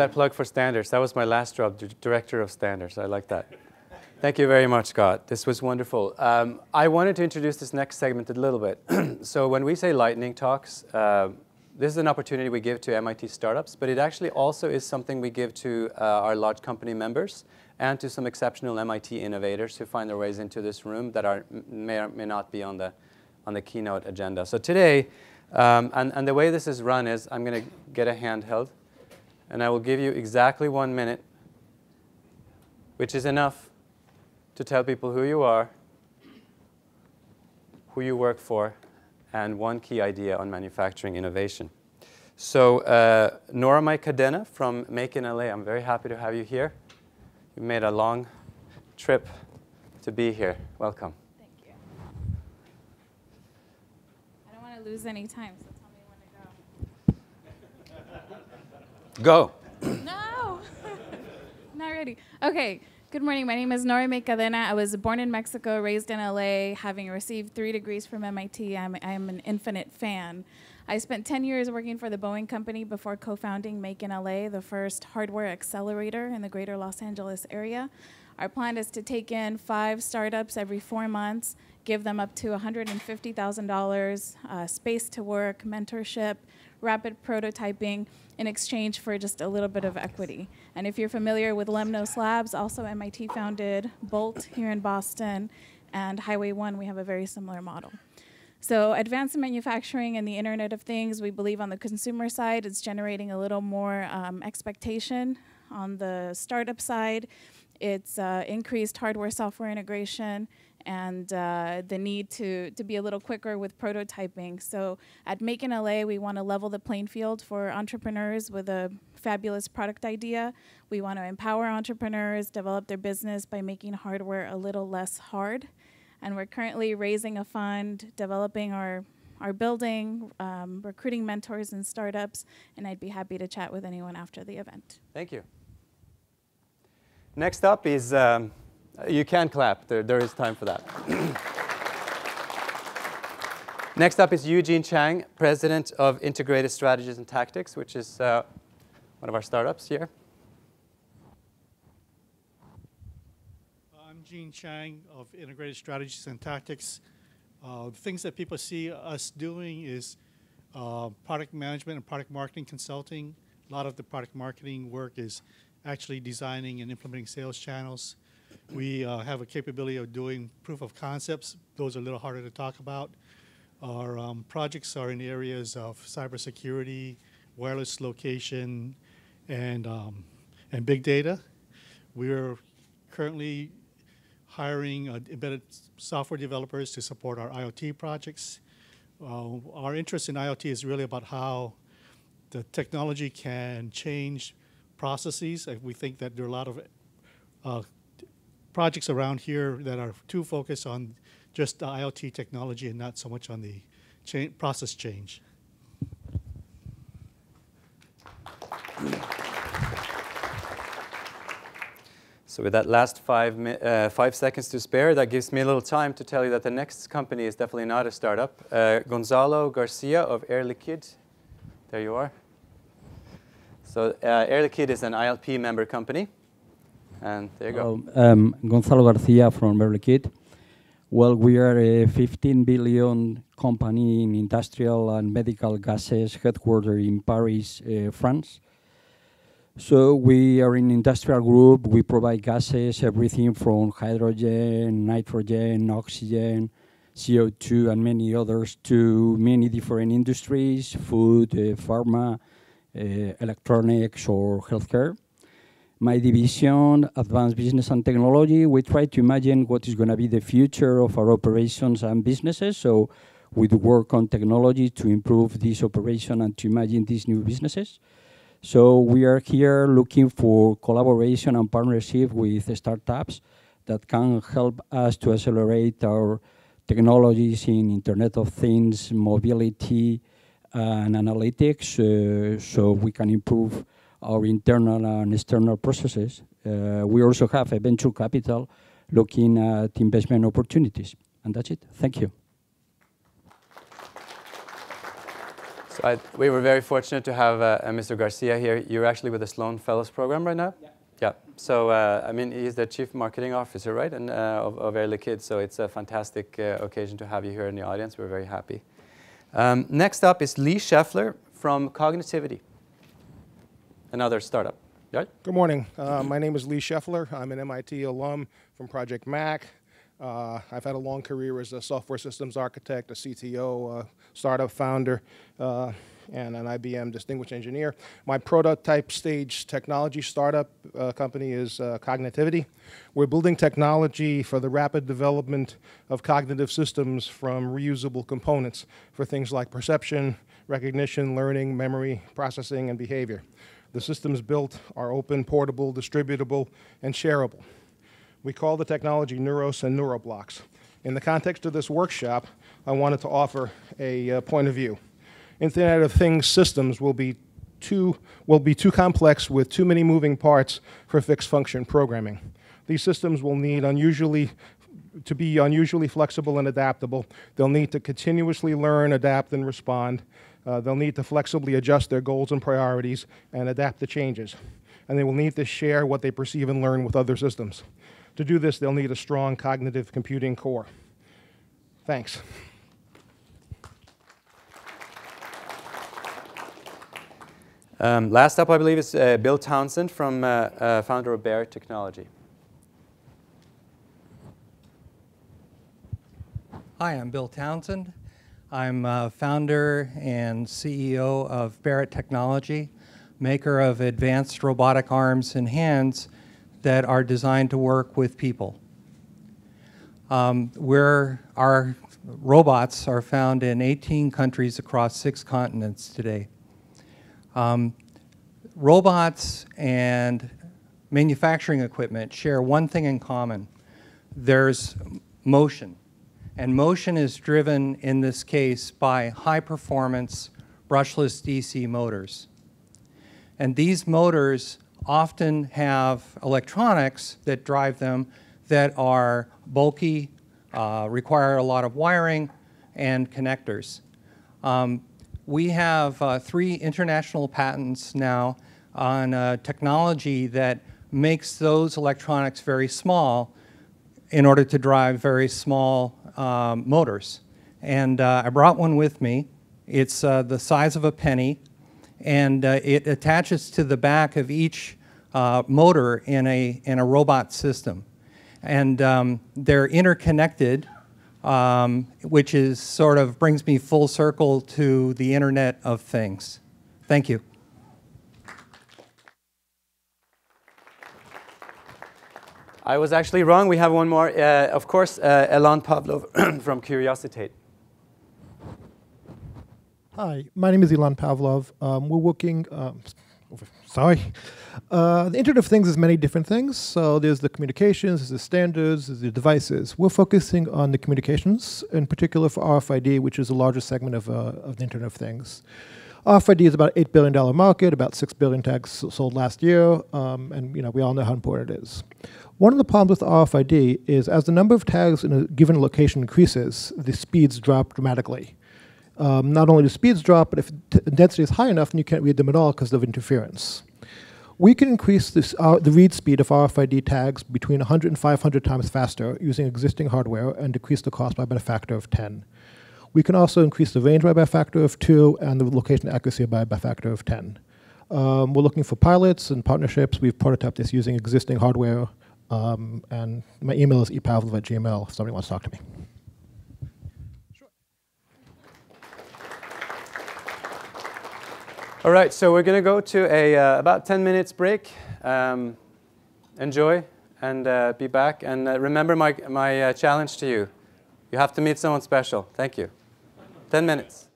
that plug for standards. That was my last job, director of standards. I like that. Thank you very much, Scott. This was wonderful. I wanted to introduce this next segment a little bit. So when we say lightning talks, this is an opportunity we give to MIT startups, but it actually also is something we give to our large company members and to some exceptional MIT innovators who find their ways into this room that may or may not be on the keynote agenda. So today, and the way this is run is I'm going to get a handheld, and I will give you exactly 1 minute, which is enough to tell people who you are, who you work for, and one key idea on manufacturing innovation. So Noramay Cadena from Make in LA, I'm very happy to have you here. You made a long trip to be here. Welcome. Thank you. I don't want to lose any time, so tell me when to go. Go. No! Not ready. Okay. Good morning. My name is Noramay Cadena. I was born in Mexico, raised in LA, having received 3 degrees from MIT. I'm an infinite fan. I spent 10 years working for the Boeing company before co-founding Make in LA, the first hardware accelerator in the greater Los Angeles area. Our plan is to take in 5 startups every 4 months, give them up to $150,000, space to work, mentorship, rapid prototyping, in exchange for just a little bit of equity. And if you're familiar with Lemnos Labs, also MIT founded Bolt here in Boston, and Highway 1, we have a very similar model. So advanced manufacturing and the Internet of Things, we believe on the consumer side, it's generating a little more expectation. On the startup side, it's increased hardware-software integration, and the need to be a little quicker with prototyping. So at Make in LA, we want to level the playing field for entrepreneurs with a fabulous product idea. We want to empower entrepreneurs, develop their business by making hardware a little less hard. And we're currently raising a fund, developing our building, recruiting mentors and startups, and I'd be happy to chat with anyone after the event. Thank you. Next up is you can clap. There is time for that. Next up is Eugene Chang, President of Integrated Strategies and Tactics, which is one of our startups here. I'm Eugene Chang of Integrated Strategies and Tactics. The things that people see us doing is product management and product marketing consulting. A lot of the product marketing work is actually designing and implementing sales channels. We have a capability of doing proof of concepts. Those are a little harder to talk about. Our projects are in areas of cybersecurity, wireless location, and big data. We're currently hiring embedded software developers to support our IoT projects. Our interest in IoT is really about how the technology can change processes. We think that there are a lot of projects around here that are too focused on just the IoT technology and not so much on the process change. So with that last 5 seconds to spare, that gives me a little time to tell you that the next company is definitely not a startup. Gonzalo Garcia of Air Liquide. There you are. So Air Liquide is an ILP member company. And there you go. Gonzalo Garcia from Air Liquide. Well, we are a 15 billion company in industrial and medical gases headquartered in Paris, France. So we are an industrial group. We provide gases, everything from hydrogen, nitrogen, oxygen, CO2, and many others to many different industries, food, pharma, electronics, or healthcare. My division, Advanced Business and Technology, we try to imagine what is going to be the future of our operations and businesses. So we work on technology to improve this operation and to imagine these new businesses. So we are here looking for collaboration and partnership with startups that can help us to accelerate our technologies in Internet of Things, mobility, and analytics, so we can improve our internal and external processes. We also have a venture capital looking at investment opportunities. And that's it. Thank you. So We were very fortunate to have Mr. Garcia here. You're actually with the Sloan Fellows Program right now? Yeah. Yeah. So, I mean, he's the Chief Marketing Officer, right, and, of Air Liquide. So it's a fantastic occasion to have you here in the audience. We're very happy. Next up is Lee Scheffler from Cognitivity, another startup. Right? Good morning. My name is Lee Scheffler. I'm an MIT alum from Project Mac. I've had a long career as a software systems architect, a CTO, startup founder, and an IBM distinguished engineer. My prototype stage technology startup company is Cognitivity. We're building technology for the rapid development of cognitive systems from reusable components for things like perception, recognition, learning, memory, processing, and behavior. The systems built are open, portable, distributable, and shareable. We call the technology Neuros and Neuroblocks. In the context of this workshop, I wanted to offer a point of view. Internet of Things systems will be too complex with too many moving parts for fixed function programming. These systems will need to be unusually flexible and adaptable. They'll need to continuously learn, adapt, and respond. They'll need to flexibly adjust their goals and priorities and adapt to changes. And they will need to share what they perceive and learn with other systems. To do this, they'll need a strong cognitive computing core. Thanks. Last up, I believe, is Bill Townsend, from founder of Barrett Technology. Hi, I'm Bill Townsend. I'm founder and CEO of Barrett Technology, maker of advanced robotic arms and hands that are designed to work with people. Our robots are found in 18 countries across 6 continents today. Robots and manufacturing equipment share one thing in common. There's motion. And motion is driven, in this case, by high-performance brushless DC motors. And these motors often have electronics that drive them that are bulky, require a lot of wiring, and connectors. We have 3 international patents now on technology that makes those electronics very small in order to drive very small motors. And I brought one with me. It's the size of a penny, and it attaches to the back of each motor in a robot system. And they're interconnected, which is sort of brings me full circle to the Internet of Things. Thank you. I was actually wrong. We have one more. Of course, Elon Pavlov from Curiositate. Hi, my name is Elon Pavlov. We're working, the Internet of Things is many different things. So there's the communications, there's the standards, there's the devices. We're focusing on the communications, in particular for RFID, which is the largest segment of the Internet of Things. RFID is about an $8 billion market, about 6 billion tags sold last year, and we all know how important it is. One of the problems with RFID is as the number of tags in a given location increases, the speeds drop dramatically. Not only do speeds drop, but if density is high enough, then you can't read them at all because of interference. We can increase the read speed of RFID tags between 100 and 500 times faster using existing hardware and decrease the cost by about a factor of 10. We can also increase the range by a factor of 2 and the location accuracy by a factor of 10. We're looking for pilots and partnerships. We've prototyped this using existing hardware. And my email is epavlov@gmail if somebody wants to talk to me. Sure. All right, so we're going to go to a about 10 minutes break. Enjoy and be back. And remember my challenge to you. You have to meet someone special. Thank you. 10 minutes.